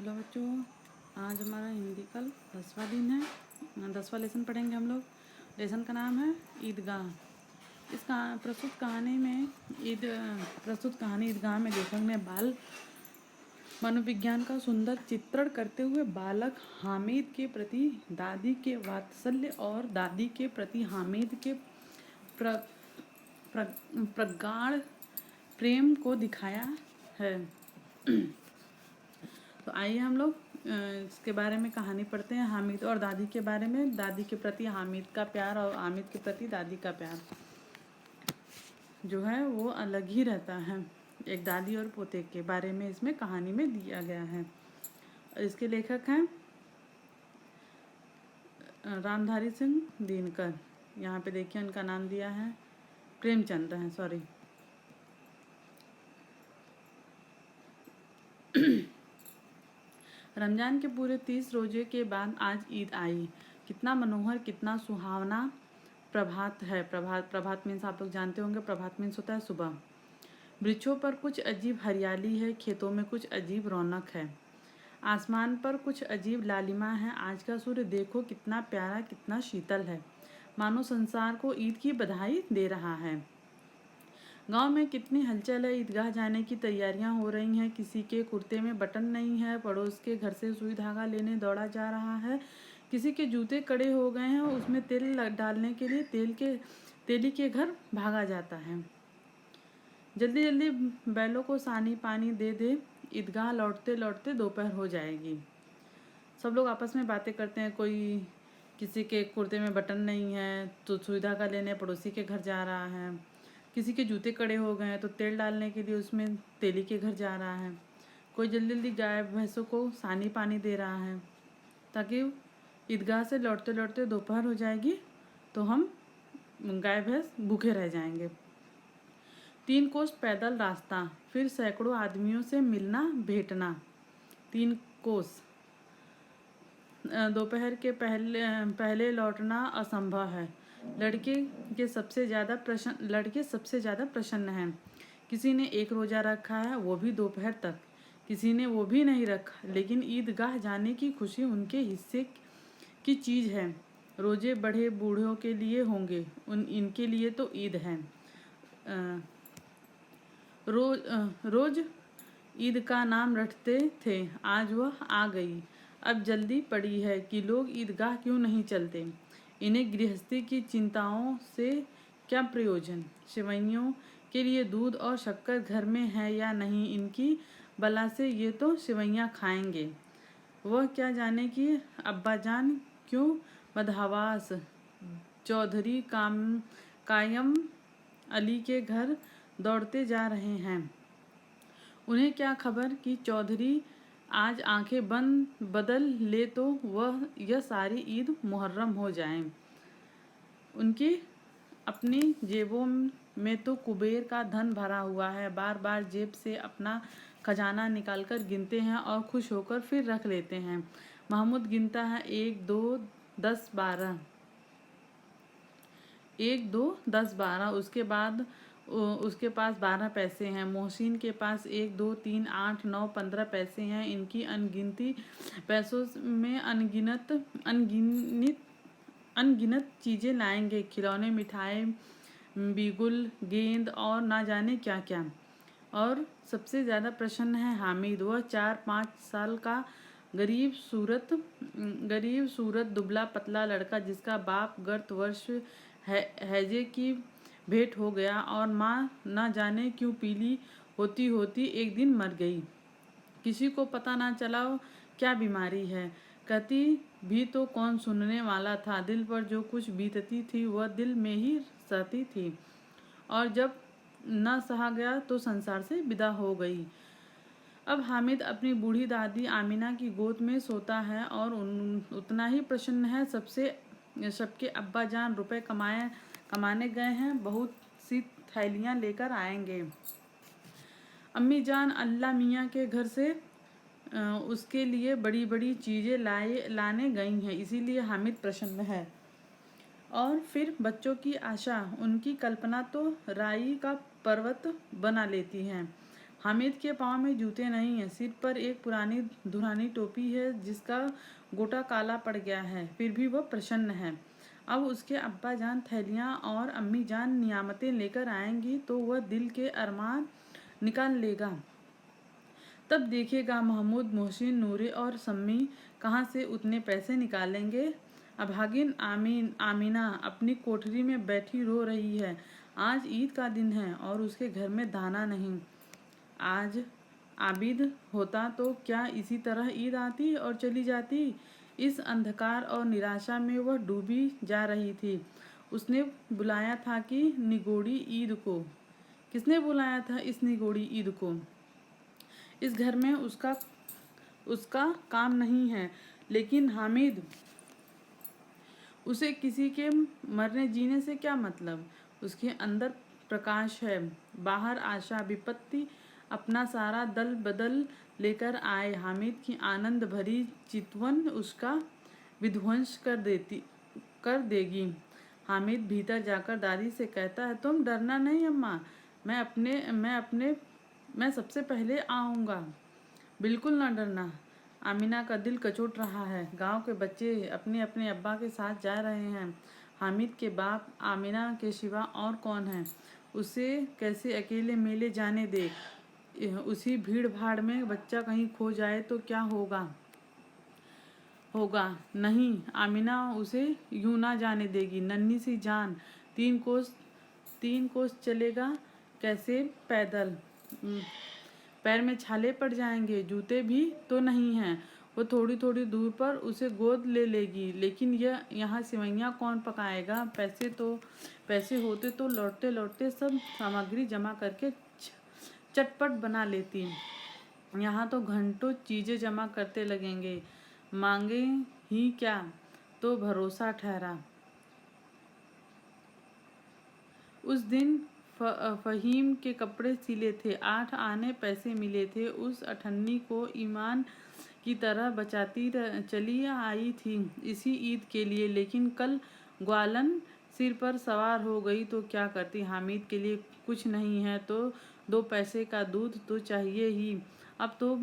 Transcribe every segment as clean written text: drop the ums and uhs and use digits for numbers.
Hello बच्चों, आज हमारा हिंदी का 10वां दिन है। 10वां लेसन पढ़ेंगे हम लोग। लेसन का नाम है ईदगाह। इस प्रस्तुत कहानी में ईदगाह में लेखक ने बाल मनोविज्ञान का सुंदर चित्रण करते हुए बालक हामिद के प्रति दादी के वात्सल्य और दादी के प्रति हामिद के प्रगाढ़ प्रेम को दिखाया है। तो आइए हम लोग इसके बारे में कहानी पढ़ते हैं। हामिद और दादी के बारे में। दादी के प्रति हामिद का प्यार और हामिद के प्रति दादी का प्यार जो है वो अलग ही रहता है। एक दादी और पोते के बारे में इसमें कहानी में दिया गया है। इसके लेखक हैं रामधारी सिंह दिनकर। यहाँ पे देखिए उनका नाम दिया है प्रेमचंद है, सॉरी। रमज़ान के पूरे 30 रोजे के बाद आज ईद आई। कितना मनोहर, कितना सुहावना प्रभात है। प्रभात मीन्स आप लोग जानते होंगे, प्रभात मीन्स होता है सुबह। वृक्षों पर कुछ अजीब हरियाली है, खेतों में कुछ अजीब रौनक है, आसमान पर कुछ अजीब लालिमा है। आज का सूर्य देखो कितना प्यारा, कितना शीतल है, मानो संसार को ईद की बधाई दे रहा है। गांव में कितनी हलचल है। ईदगाह जाने की तैयारियां हो रही हैं। किसी के कुर्ते में बटन नहीं है, पड़ोस के घर से सुई धागा लेने दौड़ा जा रहा है। किसी के जूते कड़े हो गए हैं, उसमें तेल डालने के लिए तेली के घर भागा जाता है। जल्दी जल्दी बैलों को सानी पानी दे दे, ईदगाह लौटते लौटते दोपहर हो जाएगी। सब लोग आपस में बातें करते हैं। कोई किसी के कुर्ते में बटन नहीं है तो सुई धागा लेने पड़ोसी के घर जा रहा है। किसी के जूते कड़े हो गए हैं तो तेल डालने के लिए उसमें तेली के घर जा रहा है। कोई जल्दी जल्दी गाय भैंसों को सानी पानी दे रहा है ताकि ईदगाह से लौटते लौटते दोपहर हो जाएगी तो हम गाय भैंस भूखे रह जाएंगे। 3 कोस पैदल रास्ता, फिर सैकड़ों आदमियों से मिलना भेंटना। 3 कोस दोपहर के पहले लौटना असंभव है। लड़के सबसे ज़्यादा प्रसन्न हैं। किसी ने 1 रोज़ा रखा है, वो भी दोपहर तक। किसी ने वो भी नहीं रखा, लेकिन ईदगाह जाने की खुशी उनके हिस्से की चीज़ है। रोजे बड़े बूढ़ों के लिए होंगे, इनके लिए तो ईद है। रोज ईद का नाम रटते थे, आज वह आ गई। अब जल्दी पड़ी है कि लोग ईदगाह क्यों नहीं चलते। इन्हें गृहस्थी की चिंताओं से क्या प्रयोजन। सेवैयों के लिए दूध और शक्कर घर में है या नहीं, इनकी बला से ये तो सेवैयाँ खाएंगे। वह क्या जाने कि अब्बाजान क्यों बदहवास चौधरी कायम अली के घर दौड़ते जा रहे हैं। उन्हें क्या खबर कि चौधरी आज आंखें बदल ले तो यह सारी ईद मुहर्रम हो जाए। उनकी अपनी जेबों में तो कुबेर का धन भरा हुआ है। बार बार जेब से अपना खजाना निकालकर गिनते हैं और खुश होकर फिर रख लेते हैं। महमूद गिनता है 1 2 10 12, 1 2 10 12। उसके पास 12 पैसे हैं। मोहसिन के पास 1 2 3 8 9 15 पैसे हैं। इनकी अनगिनती पैसों में अनगिनत चीज़ें लाएंगे, खिलौने, मिठाई, बिगुल, गेंद और ना जाने क्या क्या। और सबसे ज़्यादा प्रसन्न है हामिद। वह 4-5 साल का गरीब सूरत दुबला पतला लड़का, जिसका बाप गत वर्ष हैजे की भेंट हो गया और माँ ना जाने क्यों पीली होती होती एक दिन मर गई। किसी को पता ना चला क्या बीमारी है। कहती भी तो कौन सुनने वाला था। दिल पर जो कुछ बीतती थी वह दिल में ही सहती थी, और जब न सहा गया तो संसार से विदा हो गई। अब हामिद अपनी बूढ़ी दादी आमिना की गोद में सोता है और उतना ही प्रसन्न है। सबके अब्बा जान रुपए कमाने गए हैं, बहुत सी थैलियाँ लेकर आएंगे। अम्मी जान अल्लाह मियाँ के घर से उसके लिए बड़ी बड़ी चीज़ें लाने गई हैं, इसीलिए हामिद प्रसन्न है। और फिर बच्चों की आशा, उनकी कल्पना तो राई का पर्वत बना लेती हैं। हामिद के पाँव में जूते नहीं हैं, सिर पर एक पुरानी धुरानी टोपी है जिसका गोटा काला पड़ गया है, फिर भी वह प्रसन्न है। अब उसके अब्बा जान थैलियाँ और अम्मी जान नियामतें लेकर आएंगी तो वह दिल के अरमान निकाल लेगा। तब देखेगा महमूद, मोहसिन, नूरे और सम्मी कहाँ से उतने पैसे निकालेंगे। अभागिन आमीना अपनी कोठरी में बैठी रो रही है। आज ईद का दिन है और उसके घर में दाना नहीं। आज आबिद होता तो क्या इसी तरह ईद आती और चली जाती। इस अंधकार और निराशा में वह डूबी जा रही थी। उसने बुलाया था कि निगोड़ी ईद को। किसने बुलाया था इस निगोड़ी ईद को? इस घर में उसका काम नहीं है, लेकिन हामिद, उसे किसी के मरने जीने से क्या मतलब। उसके अंदर प्रकाश है, बाहर आशा। विपत्ति अपना सारा दल बदल लेकर आए। हामिद की आनंद भरी चितवन उसका विध्वंस कर देगी। हामिद भीतर जाकर दादी से कहता है, तुम डरना नहीं अम्मा, मैं सबसे पहले आऊँगा। बिल्कुल ना डरना। आमीना का दिल कचोट रहा है। गांव के बच्चे अपने अपने अब्बा के साथ जा रहे हैं। हामिद के बाप आमीना के सिवा और कौन है। उसे कैसे अकेले मेले जाने दे। उसी भीड़ भाड़ में बच्चा कहीं खो जाए तो क्या होगा। नहीं, आमीना उसे यूं ना जाने देगी। नन्ही सी जान, 3 कोस चलेगा कैसे पैदल। पैर में छाले पड़ जाएंगे, जूते भी तो नहीं हैं। वो थोड़ी थोड़ी दूर पर उसे गोद ले लेगी। लेकिन यहाँ सिवैयाँ कौन पकाएगा। पैसे होते तो लौटते लौटते सब सामग्री जमा करके चटपट बना लेती। यहाँ तो घंटों चीज़ें जमा करते लगेंगे। मांगे ही क्या तो भरोसा ठहरा। उस दिन फहीम के कपड़े सिले थे, 8 आने पैसे मिले थे। उस अठन्नी को ईमान की तरह बचाती चली आई थी इसी ईद के लिए। लेकिन कल ग्वालन सिर पर सवार हो गई तो क्या करती। हामिद के लिए कुछ नहीं है तो 2 पैसे का दूध तो चाहिए ही। अब तो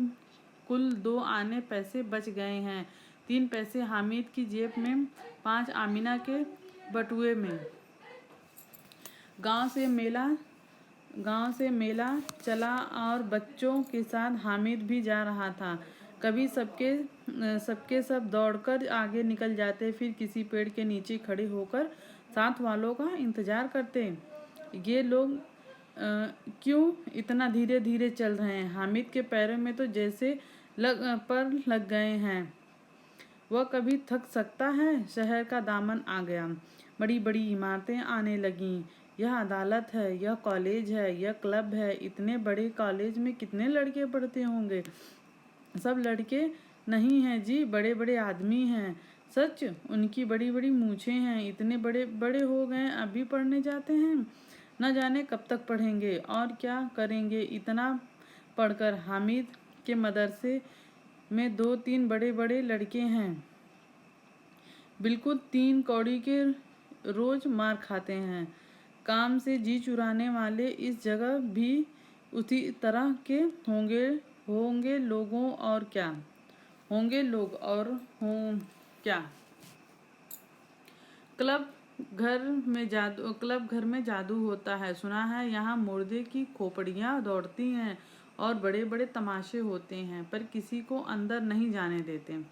कुल 2 आने पैसे बच गए हैं। 3 पैसे हामिद की जेब में, 5 आमीना के बटुए में। गांव से मेला चला और बच्चों के साथ हामिद भी जा रहा था। कभी सबके सब दौड़कर आगे निकल जाते, फिर किसी पेड़ के नीचे खड़े होकर साथ वालों का इंतजार करते। ये लोग क्यों इतना धीरे धीरे चल रहे हैं। हामिद के पैरों में तो जैसे लग गए हैं। वह कभी थक सकता है। शहर का दामन आ गया। बड़ी बड़ी इमारतें आने लगीं। यह अदालत है, यह कॉलेज है, यह क्लब है। इतने बड़े कॉलेज में कितने लड़के पढ़ते होंगे। सब लड़के नहीं हैं जी, बड़े बड़े आदमी हैं। सच, उनकी बड़ी बड़ी मूछें हैं। इतने बड़े बड़े हो गए अभी पढ़ने जाते हैं। न जाने कब तक पढ़ेंगे और क्या करेंगे इतना पढ़कर। हामिद के मदरसे में 2-3 बड़े बड़े लड़के हैं, बिल्कुल 3 कौड़ी के, रोज मार खाते हैं। काम से जी चुराने वाले इस जगह भी उसी तरह के होंगे लोगों और क्या। होंगे लोग और हों क्या। क्लब घर में जादू होता है, सुना है। यहाँ मुर्दे की खोपड़ियाँ दौड़ती हैं और बड़े बड़े तमाशे होते हैं, पर किसी को अंदर नहीं जाने देते।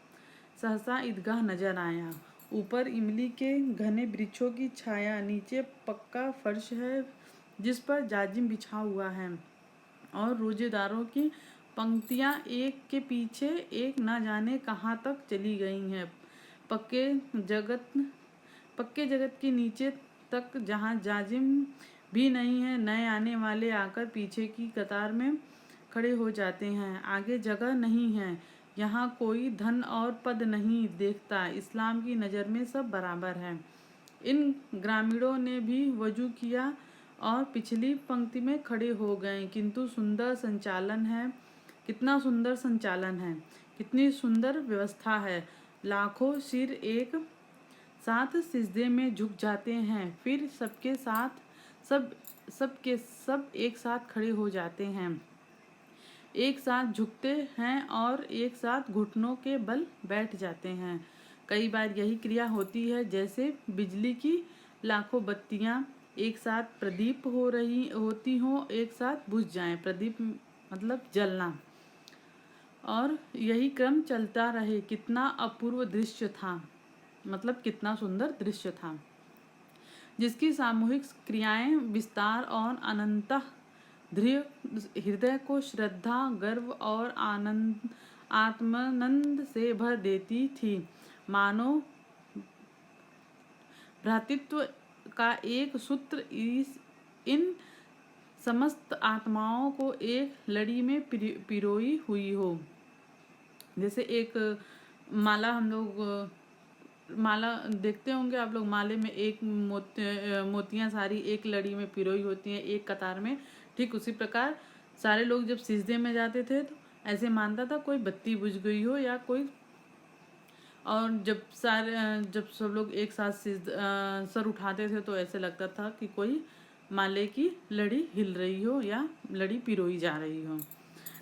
सहसा ईदगाह नजर आया। ऊपर इमली के घने वृक्षों की छाया, नीचे पक्का फर्श है जिस पर जाजिम बिछा हुआ है और रोजेदारों की पंक्तियां एक के पीछे एक न जाने कहाँ तक चली गई हैं। पक्के जगत के नीचे तक जहाँ जाजिम भी नहीं है। नए आने वाले आकर पीछे की कतार में खड़े हो जाते हैं। आगे जगह नहीं है। यहाँ कोई धन और पद नहीं देखता। इस्लाम की नज़र में सब बराबर है। इन ग्रामीणों ने भी वजू किया और पिछली पंक्ति में खड़े हो गए। कितना सुंदर संचालन है, कितनी सुंदर व्यवस्था है। लाखों सिर एक साथ सिजदे में झुक जाते हैं, फिर सब एक साथ खड़े हो जाते हैं। एक साथ झुकते हैं और एक साथ घुटनों के बल बैठ जाते हैं। कई बार यही क्रिया होती है जैसे बिजली की लाखों बत्तियां एक साथ प्रदीप हो रही होती हों, एक साथ बुझ जाएं। प्रदीप मतलब जलना। और यही क्रम चलता रहे। कितना अपूर्व दृश्य था, मतलब कितना सुंदर दृश्य था, जिसकी सामूहिक क्रियाएं विस्तार और अनंतः दृढ़ हृदय को श्रद्धा, गर्व और आनंद, आत्मानंद से भर देती थी। मानो भ्रातृत्व का एक सूत्र इन समस्त आत्माओं को एक लड़ी में पिरोई हुई हो। जैसे एक माला, हम लोग माला देखते होंगे आप लोग, माले में एक मोतियां सारी एक लड़ी में पिरोई होती हैं एक कतार में। ठीक उसी प्रकार सारे लोग जब सिजदे में जाते थे तो ऐसे मानता था कोई बत्ती बुझ गई हो या कोई, और जब सब लोग एक साथ सर उठाते थे तो ऐसे लगता था कि कोई माले की लड़ी हिल रही हो या लड़ी पिरोई जा रही हो।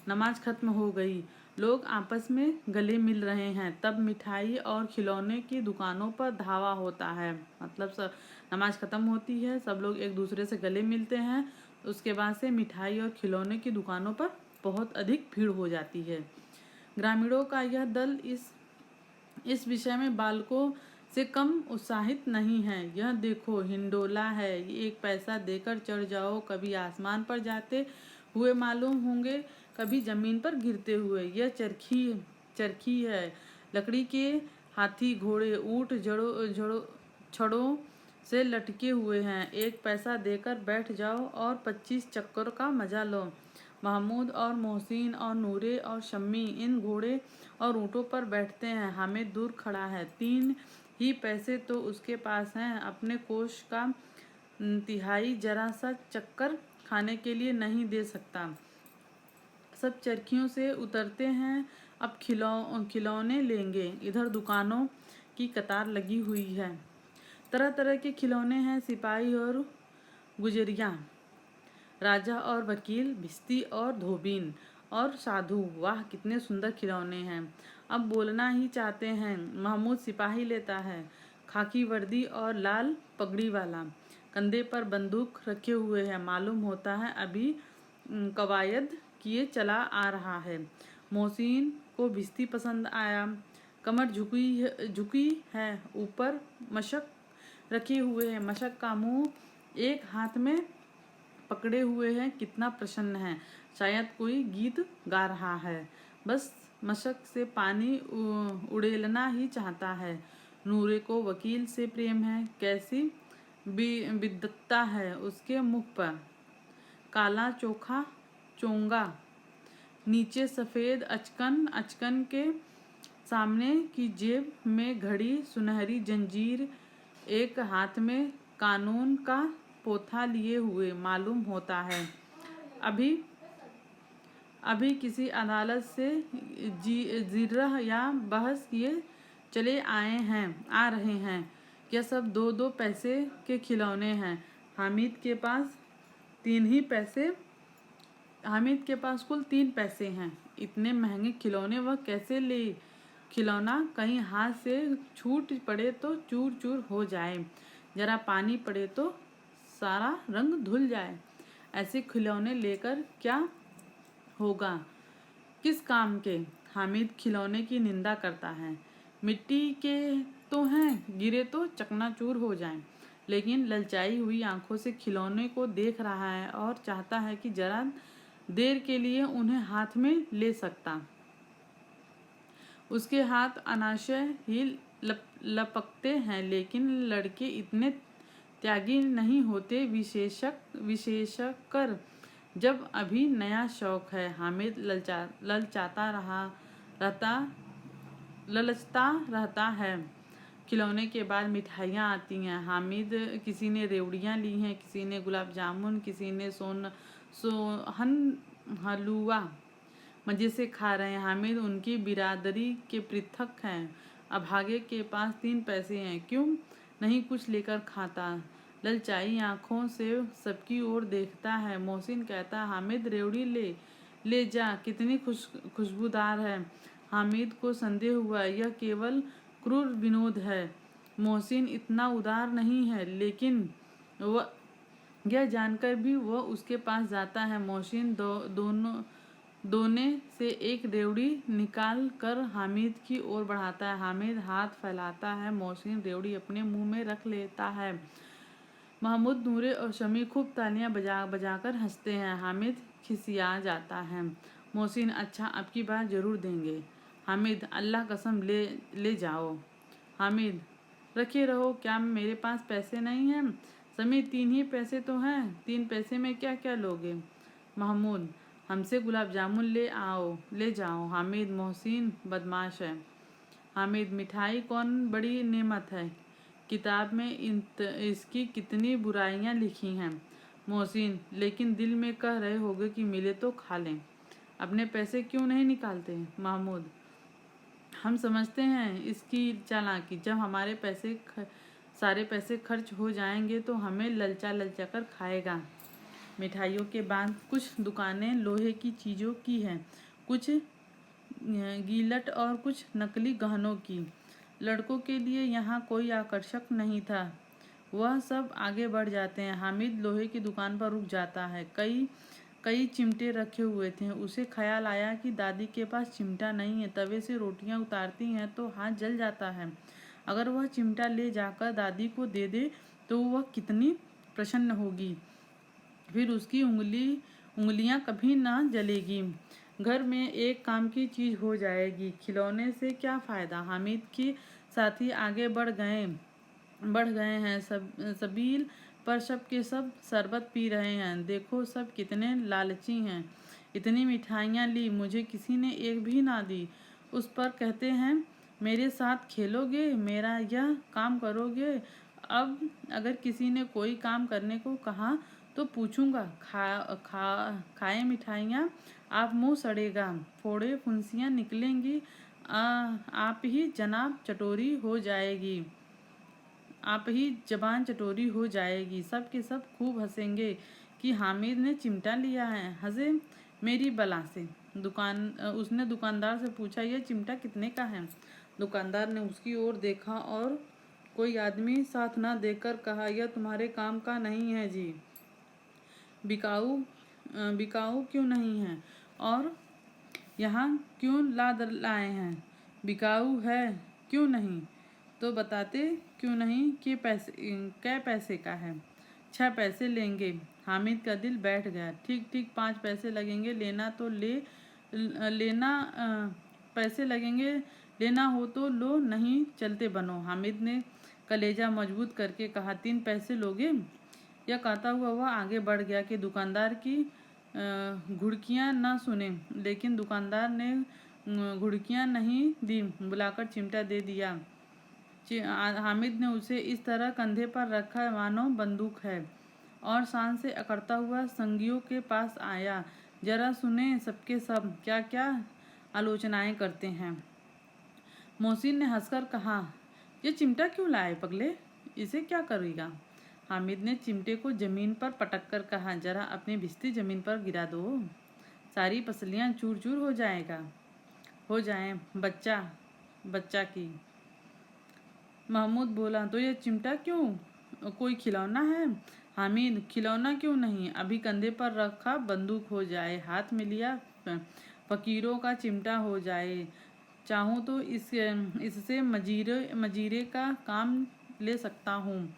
नमाज खत्म हो गई, लोग आपस में गले मिल रहे हैं, तब मिठाई और खिलौने की दुकानों पर धावा होता है। मतलब सब नमाज खत्म होती है, सब लोग एक दूसरे से गले मिलते हैं, उसके बाद से मिठाई और खिलौने की दुकानों पर बहुत अधिक भीड़ हो जाती है। ग्रामीणों का यह दल इस विषय में बालकों से कम उत्साहित नहीं है। यह देखो हिंडोला है, एक पैसा देकर चढ़ जाओ, कभी आसमान पर जाते हुए मालूम होंगे, कभी जमीन पर गिरते हुए। यह चरखी है, लकड़ी के हाथी, घोड़े, ऊंट छड़ों से लटके हुए हैं। एक पैसा देकर बैठ जाओ और 25 चक्कर का मजा लो। महमूद और मोहसिन और नूरे और शम्मी इन घोड़े और ऊँटों पर बैठते हैं। हामिद दूर खड़ा है, 3 ही पैसे तो उसके पास हैं, अपने कोष का तिहाई जरा सा चक्कर खाने के लिए नहीं दे सकता। सब चरखियों से उतरते हैं, अब खिलौने लेंगे। इधर दुकानों की कतार लगी हुई है, तरह तरह के खिलौने हैं, सिपाही और गुजरिया, राजा और वकील, भिश्ती और धोबीन और साधु। वाह कितने सुंदर खिलौने हैं। अब बोलना ही चाहते हैं। महमूद सिपाही लेता है, खाकी वर्दी और लाल पगड़ी वाला, कंधे पर बंदूक रखे हुए है, मालूम होता है अभी कवायद किए चला आ रहा है। मोहसिन को भिश्ती पसंद आया, कमर झुकी है, ऊपर मशक रखे हुए हैं, मशक का मुंह एक हाथ में पकड़े हुए हैं, कितना प्रसन्न है, शायद कोई गीत गा रहा है, बस मशक से पानी उड़ेलना ही चाहता है। नूरे को वकील से प्रेम है, कैसी विद्वत्ता है उसके मुख पर, काला चोखा चोंगा, नीचे सफ़ेद अचकन के सामने की जेब में घड़ी, सुनहरी जंजीर, एक हाथ में कानून का पोथा लिए हुए, मालूम होता है अभी किसी अदालत से जिरह या बहस किए चले आ रहे हैं। यह सब 2-2 पैसे के खिलौने हैं। हामिद के पास कुल 3 पैसे हैं। इतने महंगे खिलौने वह कैसे ले? खिलौना कहीं हाथ से छूट पड़े तो चूर चूर हो जाए, जरा पानी पड़े तो सारा रंग धुल जाए। ऐसे खिलौने लेकर क्या होगा, किस काम के? हामिद खिलौने की निंदा करता है। मिट्टी के तो हैं, गिरे तो चकनाचूर हो जाएं। लेकिन ललचाई हुई आंखों से खिलौने को देख रहा है और चाहता है कि जरा देर के लिए उन्हें हाथ में ले सकता। उसके हाथ अनाशय ही लपकते हैं, लेकिन लड़के इतने त्यागी नहीं होते, विशेषकर जब अभी नया शौक है। हामिद ललचता रहता है। खिलौने के बाद मिठाइयाँ आती हैं। हामिद, किसी ने रेवड़ियाँ ली हैं, किसी ने गुलाब जामुन, किसी ने सोहन हलवा मज़े से खा रहे हैं। हामिद उनकी बिरादरी के पृथक हैं। अभागे के पास 3 पैसे हैं, क्यों नहीं कुछ लेकर खाता? ललचाई आँखों से सबकी ओर देखता है। मोहसिन कहता है, हामिद रेवड़ी ले जा, कितनी खुशबूदार है। हामिद को संदेह हुआ यह केवल क्रूर विनोद है। मोहसिन इतना उदार नहीं है, लेकिन वह यह जानकर भी वह उसके पास जाता है। मोहसिन दोने से एक रेवड़ी निकाल कर हामिद की ओर बढ़ाता है। हामिद हाथ फैलाता है, मोहसिन रेवड़ी अपने मुंह में रख लेता है। महमूद, नूरे और शमी खूब तालियां बजाकर हंसते हैं। हामिद खिसिया जाता है। मोहसिन, अच्छा अब की बार जरूर देंगे। हामिद, अल्लाह कसम ले जाओ। हामिद, रखे रहो, क्या मेरे पास पैसे नहीं हैं? शमी, 3 ही पैसे तो हैं, 3 पैसे में क्या क्या लोगे? महमूद, हमसे गुलाब जामुन ले जाओ। हामिद, मोहसिन बदमाश है। हामिद, मिठाई कौन बड़ी नेमत है, किताब में इसकी कितनी बुराइयां लिखी हैं। मोहसिन, लेकिन दिल में कह रहे होगे कि मिले तो खा लें, अपने पैसे क्यों नहीं निकालते? महमूद, हम समझते हैं इसकी चालाकी, जब हमारे सारे पैसे खर्च हो जाएंगे तो हमें ललचा कर खाएगा। मिठाइयों के बाद कुछ दुकानें लोहे की चीज़ों की हैं, कुछ गीलट और कुछ नकली गहनों की। लड़कों के लिए यहाँ कोई आकर्षक नहीं था। वह सब आगे बढ़ जाते हैं। हामिद लोहे की दुकान पर रुक जाता है। कई चिमटे रखे हुए थे। उसे ख्याल आया कि दादी के पास चिमटा नहीं है। तवे से रोटियां उतारती हैं तो हाथ जल जाता है। अगर वह चिमटा ले जाकर दादी को दे दे तो वह कितनी प्रसन्न होगी, फिर उसकी उंगलियां कभी ना जलेगी। घर में एक काम की चीज़ हो जाएगी। खिलौने से क्या फ़ायदा? हामिद के साथी आगे बढ़ गए हैं। सबील पर सब के सब शरबत पी रहे हैं। देखो सब कितने लालची हैं। इतनी मिठाइयाँ ली, मुझे किसी ने एक भी ना दी। उस पर कहते हैं मेरे साथ खेलोगे, मेरा यह काम करोगे। अब अगर किसी ने कोई काम करने को कहा तो पूछूंगा, खाए मिठाइयाँ, आप मुंह सड़ेगा, फोड़े फुंसियाँ निकलेंगी, आप ही जबान चटोरी हो जाएगी। सब के सब खूब हंसेंगे कि हामिद ने चिमटा लिया है। हंसे मेरी बला से। उसने दुकानदार से पूछा, यह चिमटा कितने का है? दुकानदार ने उसकी ओर देखा और कोई आदमी साथ न देकर कहा, यह तुम्हारे काम का नहीं है जी। बिकाऊ क्यों नहीं है और यहाँ क्यों लाए हैं? बिकाऊ है क्यों नहीं तो बताते क्यों नहीं कि कै पैसे का है? 6 पैसे लेंगे। हामिद का दिल बैठ गया। ठीक 5 पैसे लगेंगे, पैसे लगेंगे, लेना हो तो लो, नहीं चलते बनो। हामिद ने कलेजा मजबूत करके कहा, 3 पैसे लोगे? यह कहता हुआ वह आगे बढ़ गया कि दुकानदार की घुड़कियाँ न सुने, लेकिन दुकानदार ने घुड़कियाँ नहीं दी, बुलाकर चिमटा दे दिया। हामिद ने उसे इस तरह कंधे पर रखा मानो बंदूक है और शान से अकड़ता हुआ संगियों के पास आया। जरा सुने सबके सब क्या क्या आलोचनाएं करते हैं। मोहसिन ने हंसकर कहा, ये चिमटा क्यों लाए पगले, इसे क्या करेगा? हामिद ने चिमटे को जमीन पर पटक कर कहा, जरा अपनी भिश्ती जमीन पर गिरा दो, सारी पसलियां चूर चूर हो जाएं बच्चा की। महमूद बोला, तो यह चिमटा क्यों, कोई खिलौना है? हामिद, खिलौना क्यों नहीं, अभी कंधे पर रखा बंदूक हो जाए, हाथ में लिया फकीरों का चिमटा हो जाए, चाहूँ तो इससे मजीरे का काम ले सकता हूँ।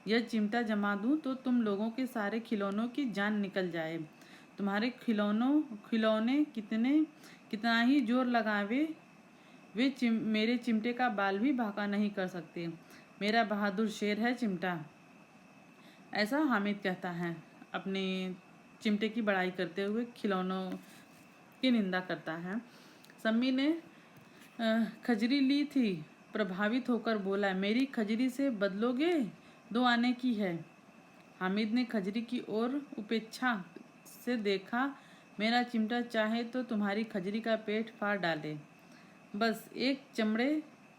यह चिमटा जमा दूँ तो तुम लोगों के सारे खिलौनों की जान निकल जाए। तुम्हारे खिलौने कितना ही जोर लगावे, वे मेरे चिमटे का बाल भी बांका नहीं कर सकते। मेरा बहादुर शेर है चिमटा। ऐसा हामिद कहता है, अपने चिमटे की बड़ाई करते हुए खिलौनों की निंदा करता है। सम्मी ने खजरी ली थी, प्रभावित होकर बोला, मेरी खजरी से बदलोगे? 2 आने की है। हामिद ने खजरी की ओर उपेक्षा से देखा। मेरा चिमटा चाहे तो तुम्हारी खजरी का पेट फाड़ डाले, बस एक चमड़े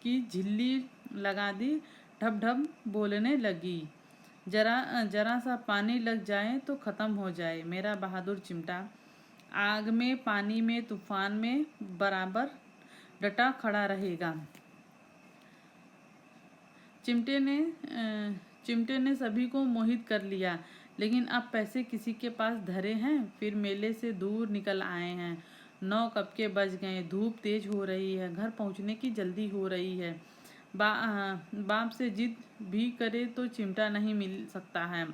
की झिल्ली लगा दी, ढब ढब बोलने लगी, जरा सा पानी लग जाए तो ख़त्म हो जाए। मेरा बहादुर चिमटा, आग में, पानी में, तूफान में बराबर डटा खड़ा रहेगा। चिमटे ने सभी को मोहित कर लिया, लेकिन अब पैसे किसी के पास धरे हैं। फिर मेले से दूर निकल आए हैं। 9 कब के बज गए। धूप तेज हो रही है। घर पहुंचने की जल्दी हो रही है। बाप से जिद भी करे तो चिमटा नहीं मिल सकता है।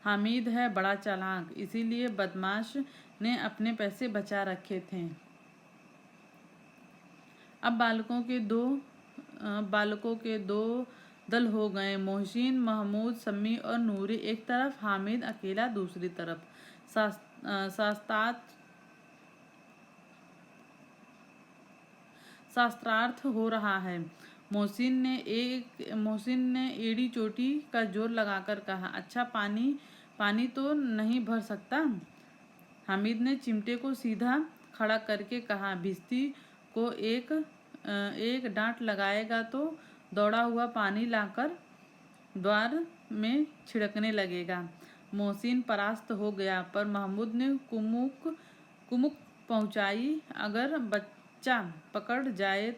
हामिद है बड़ा चालाक, इसीलिए बदमाश ने अपने पैसे बचा रखे थे। अब बालकों के दो दल हो गए। मोहसिन, महमूद, सम्मी और नूरी एक तरफ, हामिद अकेला दूसरी तरफ। शास्त्रार्थ हो रहा है। मोहसिन ने एड़ी चोटी का जोर लगाकर कहा, अच्छा पानी तो नहीं भर सकता। हामिद ने चिमटे को सीधा खड़ा करके कहा, भिश्ती को एक डांट लगाएगा तो दौड़ा हुआ पानी लाकर द्वार में छिड़कने लगेगा। मोहसिन परास्त हो गया, पर महमूद ने कुमुक पहुंचाई, अगर बच्चा पकड़ जाए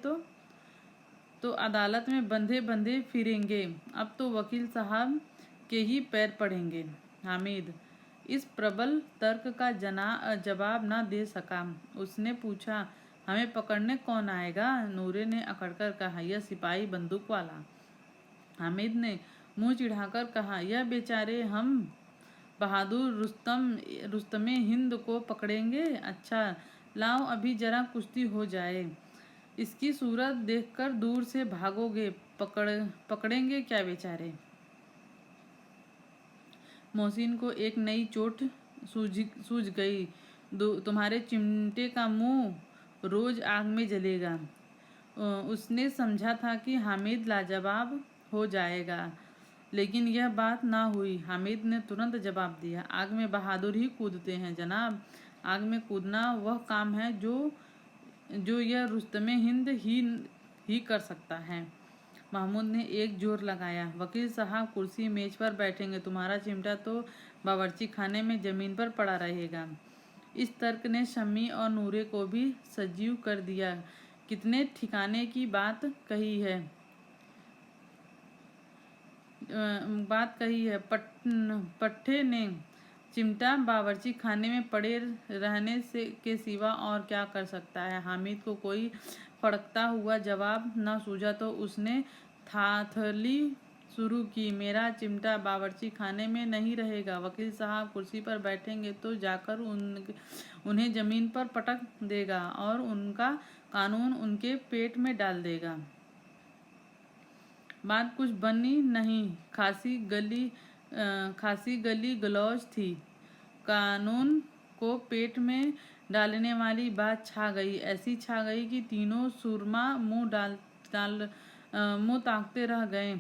तो अदालत में बंधे बंधे फिरेंगे। अब तो वकील साहब के ही पैर पड़ेंगे। हामिद इस प्रबल तर्क का जवाब न दे सका। उसने पूछा, हमें पकड़ने कौन आएगा? नूरे ने अकड़कर कहा, यह सिपाही बंदूक वाला। हामिद ने मुंह चिढ़ाकर कहा, यह बेचारे हम बहादुर रुस्तमे हिंद को पकड़ेंगे? अच्छा लाओ अभी जरा कुश्ती हो जाए। इसकी सूरत देखकर दूर से भागोगे। पकड़ेंगे क्या बेचारे? मोहसिन को एक नई चोट सूझ गई। तुम्हारे चिमटे का मुंह रोज आग में जलेगा। उसने समझा था कि हामिद लाजवाब हो जाएगा, लेकिन यह बात ना हुई। हामिद ने तुरंत जवाब दिया, आग में बहादुर ही कूदते हैं जनाब। आग में कूदना वह काम है जो यह रुस्तमे हिंद ही कर सकता है। महमूद ने एक जोर लगाया, वकील साहब कुर्सी मेज पर बैठेंगे, तुम्हारा चिमटा तो बावर्ची खाने में जमीन पर पड़ा रहेगा। इस तर्क ने शम्मी और नूरे को भी सजीव कर दिया। कितने ठिकाने की बात कही है। पट्टे ने चिमटा बावर्ची खाने में पड़े रहने के सिवा और क्या कर सकता है। हामिद को कोई फड़कता हुआ जवाब न सूझा तो उसने थाथली शुरू की, मेरा चिमटा बावर्ची खाने में नहीं रहेगा। वकील साहब कुर्सी पर बैठेंगे तो जाकर उन्हें जमीन पर पटक देगा और उनका कानून उनके पेट में डाल देगा। बात कुछ बनी नहीं। खासी गली गलौज थी। कानून को पेट में डालने वाली बात छा गई। ऐसी छा गई कि तीनों सुरमा मुंह ताकते रह गए,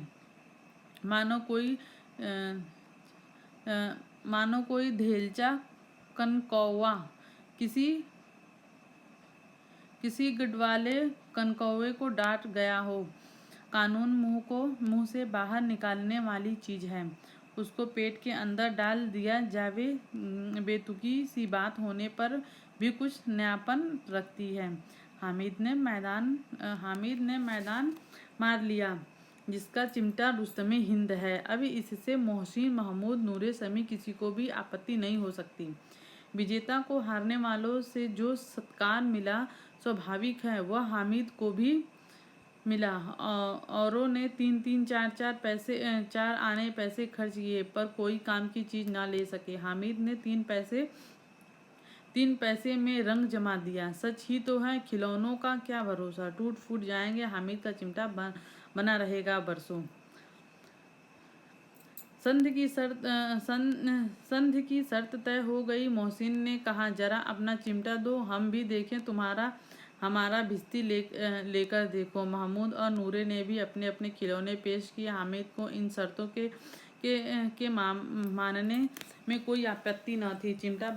मानो कोई धेलचा कनकौवा किसी गढ़वाले कनकौवे को डांट गया हो। कानून मुंह से बाहर निकालने वाली चीज है, उसको पेट के अंदर डाल दिया जावे बेतुकी सी बात होने पर भी कुछ नयापन रखती है। हामिद ने मैदान मार लिया, जिसका चिमटा रुस्तमे हिंद है। अभी इससे मोहसिन, महमूद, नूरे, समी किसी को भी आपत्ति नहीं हो सकती। विजेता को हारने वालों से जो सत्कार मिला स्वाभाविक है, वह हामिद को भी मिला। औरों ने 3-3, 4 आने पैसे खर्च किए, पर कोई काम की चीज ना ले सके। हामिद ने 3 पैसे में रंग जमा दिया। सच ही तो है, खिलौनों का क्या भरोसा, टूट फूट जाएंगे। हामिद का चिमटा बना रहेगा बरसों। संधि की शर्त तय हो गई। मोहसिन ने कहा, जरा अपना चिमटा दो, हम भी देखें, हमारा भिश्ती लेकर देखो। महमूद और नूरे ने भी अपने अपने खिलौने पेश किए। हामिद को इन शर्तों के मानने में कोई आपत्ति न थी। चिमटा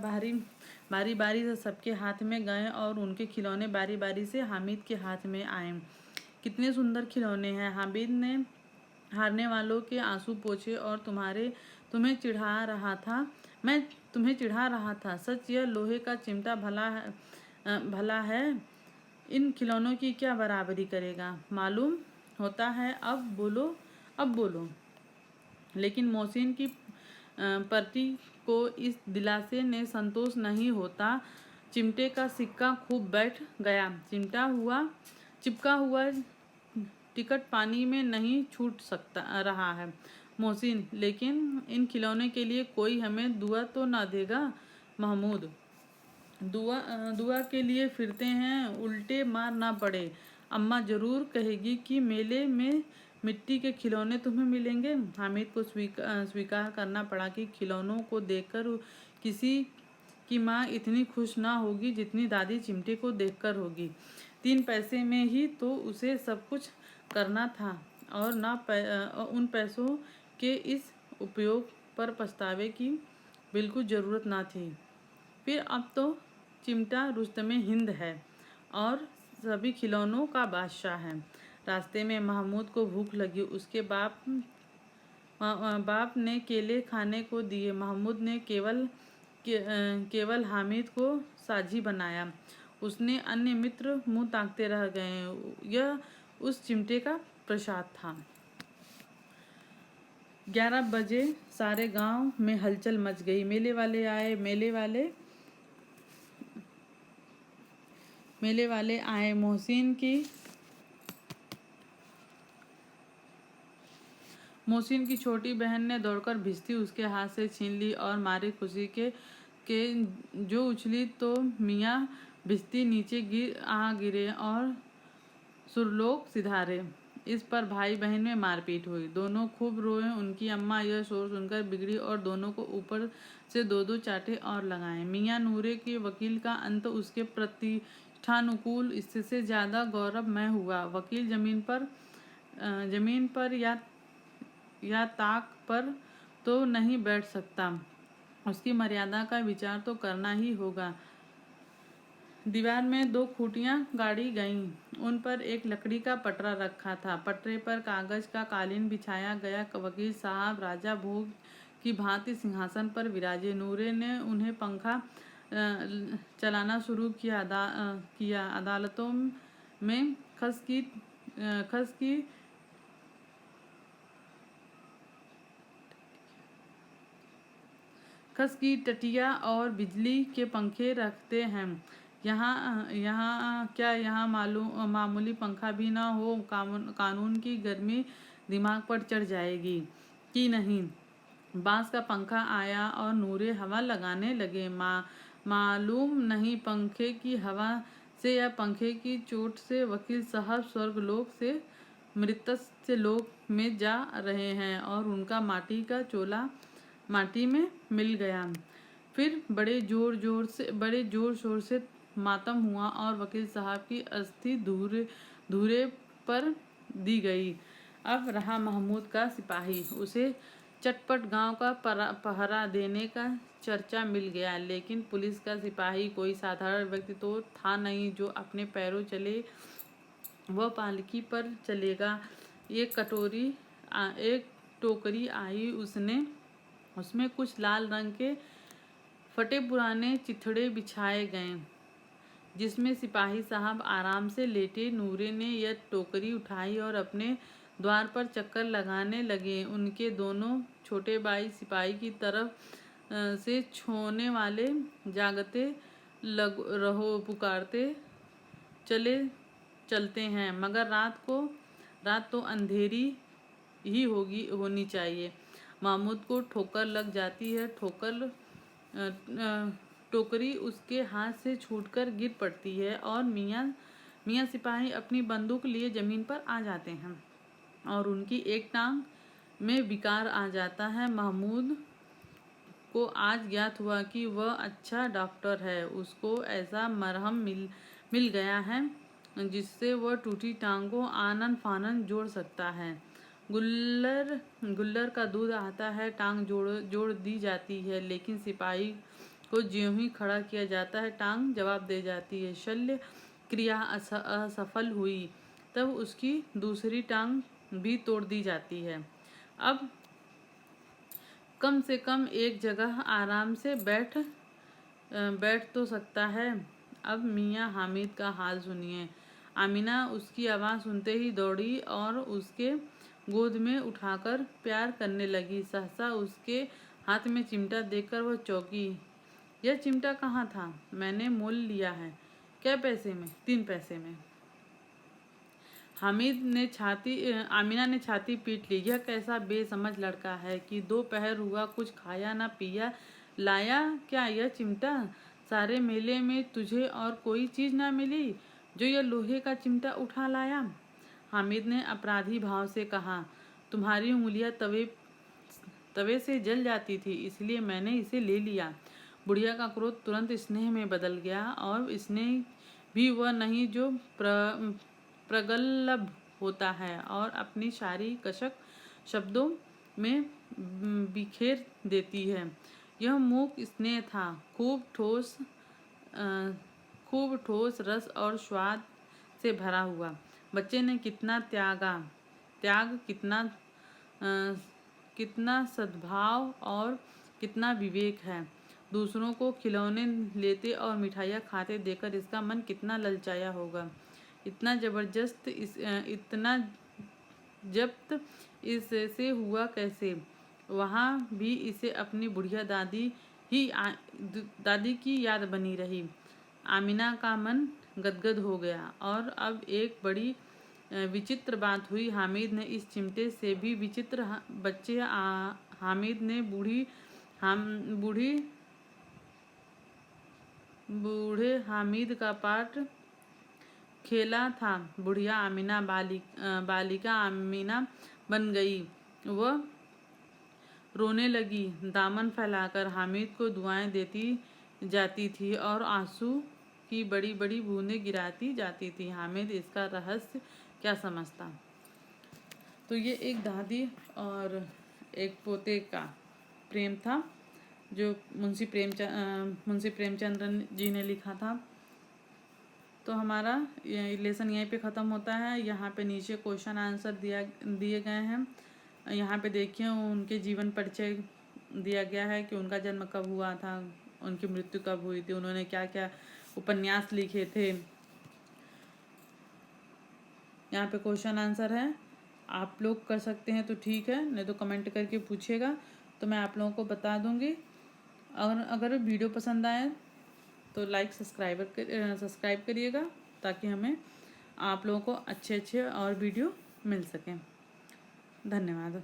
बारी बारी से सबके हाथ में गए और उनके खिलौने बारी बारी से हामिद के हाथ में आए। कितने सुंदर खिलौने हैं। हामिद ने हारने वालों के आंसू पोंछे और तुम्हें चिढ़ा रहा था। मैं तुम्हें चिढ़ा रहा था। सच यह लोहे का चिमटा भला है इन खिलौनों की क्या बराबरी करेगा। मालूम होता है। अब बोलो। लेकिन मोहसिन की पर्टी को इस दिलासे ने संतोष नहीं होता। चिमटे का सिक्का खूब बैठ गया। चिपका हुआ टिकट पानी में नहीं छूट सकता रहा है। मोहसिन, लेकिन इन खिलौने के लिए कोई हमें दुआ तो ना देगा। महमूद, दुआ के लिए फिरते हैं, उल्टे मार ना पड़े। अम्मा जरूर कहेगी कि मेले में मिट्टी के खिलौने तुम्हें मिलेंगे। हामिद को स्वीकार करना पड़ा कि खिलौनों को देखकर किसी की माँ इतनी खुश ना होगी जितनी दादी चिमटे को देखकर होगी। 3 पैसे में ही तो उसे सब कुछ करना था और उन पैसों के इस उपयोग पर पछतावे की बिल्कुल ज़रूरत ना थी। फिर अब तो चिमटा रुस्तमे हिंद है और सभी खिलौनों का बादशाह है। रास्ते में महमूद को भूख लगी। उसके बाप ने केले खाने को दिए। महमूद ने केवल हामिद को साझी बनाया। उसने अन्य मित्र मुंह ताकते रह गए। यह उस चिमटे का प्रसाद था। 11 बजे सारे गांव में हलचल मच गई। मेले वाले आए। मोहसिन की छोटी बहन ने दौड़कर भिश्ती उसके हाथ से छीन ली और मारी खुशी के जो उछली तो मियाँ भिश्ती नीचे गिरे और सुरलोक सिधारे। इस पर भाई बहन में मारपीट हुई। दोनों खूब रोए। उनकी अम्मा यह शोर सुनकर बिगड़ी और दोनों को ऊपर से 2-2 चाटे और लगाए। मियाँ नूरे के वकील का अंत उसके प्रतिष्ठानुकूल इससे ज़्यादा गौरवमय हुआ। वकील जमीन पर या ताक पर तो नहीं बैठ सकता। उसकी मर्यादा का विचार तो करना ही होगा। दीवार में 2 खूंटियाँ गाड़ी गईं। उन पर एक लकड़ी का पटरा रखा था। पटरे पर कागज का कालीन बिछाया गया। वकील साहब राजा भोग की भांति सिंहासन पर विराजे। नूरे ने उन्हें पंखा चलाना शुरू किया। अदालतों में खस की टटिया और बिजली के पंखे रखते हैं। यहाँ मामूली पंखा भी ना हो। कानून की गर्मी दिमाग पर चढ़ जाएगी कि नहीं। बांस का पंखा आया और नूरे हवा लगाने लगे। मालूम नहीं पंखे की हवा से या पंखे की चोट से वकील साहब स्वर्गलोक से मृत्युस्य लोक में जा रहे हैं और उनका माटी का चोला माटी में मिल गया। फिर बड़े जोर शोर से मातम हुआ और वकील साहब की अस्थि धूरे पर दी गई। अब रहा महमूद का सिपाही। उसे चटपट गांव का पहरा देने का चर्चा मिल गया। लेकिन पुलिस का सिपाही कोई साधारण व्यक्ति तो था नहीं जो अपने पैरों चले वह पालकी पर चलेगा। एक टोकरी आई। उसमें कुछ लाल रंग के फटे पुराने चिथड़े बिछाए गए जिसमें सिपाही साहब आराम से लेटे। नूरे ने यह टोकरी उठाई और अपने द्वार पर चक्कर लगाने लगे। उनके दोनों छोटे भाई सिपाही की तरफ से छोने वाले जागते रहो पुकारते चलते हैं मगर रात तो अंधेरी ही होनी चाहिए। महमूद को ठोकर लग जाती है। टोकरी उसके हाथ से छूटकर गिर पड़ती है और मियाँ सिपाही अपनी बंदूक लिए जमीन पर आ जाते हैं और उनकी एक टांग में विकार आ जाता है। महमूद को आज ज्ञात हुआ कि वह अच्छा डॉक्टर है। उसको ऐसा मरहम मिल गया है जिससे वह टूटी टांग को आनन फानन जोड़ सकता है। गुल्लर का दूध आता है। टांग जोड़ दी जाती है लेकिन सिपाही को ज्यों ही खड़ा किया जाता है टांग जवाब दे जाती है। शल्य क्रिया असफल हुई तब उसकी दूसरी टांग भी तोड़ दी जाती है। अब कम से कम एक जगह आराम से बैठ तो सकता है। अब मियाँ हामिद का हाल सुनिए। आमिना उसकी आवाज़ सुनते ही दौड़ी और उसके गोद में उठाकर प्यार करने लगी। सहसा उसके हाथ में चिमटा देखकर वह चौंकी। यह चिमटा कहाँ था? मैंने मोल लिया है। क्या पैसे में? 3 पैसे में। आमिना ने छाती पीट ली। यह कैसा बेसमझ लड़का है कि 2 पहर हुआ कुछ खाया ना पिया। लाया क्या यह चिमटा? सारे मेले में तुझे और कोई चीज़ ना मिली जो यह लोहे का चिमटा उठा लाया? हामिद ने अपराधी भाव से कहा, तुम्हारी उंगलियां तवे से जल जाती थी, इसलिए मैंने इसे ले लिया। बुढ़िया का क्रोध तुरंत स्नेह में बदल गया, और स्नेह भी वह नहीं जो प्रगल्भ होता है और अपनी सारी कसक शब्दों में बिखेर देती है। यह मूक स्नेह था, खूब ठोस रस और स्वाद से भरा हुआ। बच्चे ने कितना त्याग, कितना सद्भाव और कितना विवेक है। दूसरों को खिलौने लेते और मिठाइयाँ खाते देखकर इसका मन कितना ललचाया होगा। इतना जब्त इससे हुआ कैसे? वहाँ भी इसे अपनी बुढ़िया दादी की याद बनी रही। आमिना का मन गदगद हो गया। और अब एक बड़ी विचित्र बात हुई। हामिद ने इस चिमटे से भी विचित्र बच्चे हामिद ने बूढ़े हामिद का पार्ट खेला था। बुढ़िया आमिना बालिका आमिना बन गई। वह रोने लगी, दामन फैलाकर हामिद को दुआएं देती जाती थी और आंसू की बड़ी बड़ी बूंदें गिराती जाती थी। हामिद इसका रहस्य क्या समझता? तो ये एक दादी और एक पोते का प्रेम था, जो मुंशी प्रेमचंद्र जी ने लिखा था। तो हमारा ये लेसन यहीं पे ख़त्म होता है। यहाँ पे नीचे क्वेश्चन आंसर दिए गए हैं। यहाँ पे देखिए उनके जीवन परिचय दिया गया है कि उनका जन्म कब हुआ था, उनकी मृत्यु कब हुई थी, उन्होंने क्या क्या उपन्यास लिखे थे। यहाँ पे क्वेश्चन आंसर है, आप लोग कर सकते हैं तो ठीक है, नहीं तो कमेंट करके पूछिएगा तो मैं आप लोगों को बता दूँगी। अगर वीडियो पसंद आए तो सब्सक्राइब करिएगा, ताकि हमें आप लोगों को अच्छे और वीडियो मिल सकें। धन्यवाद।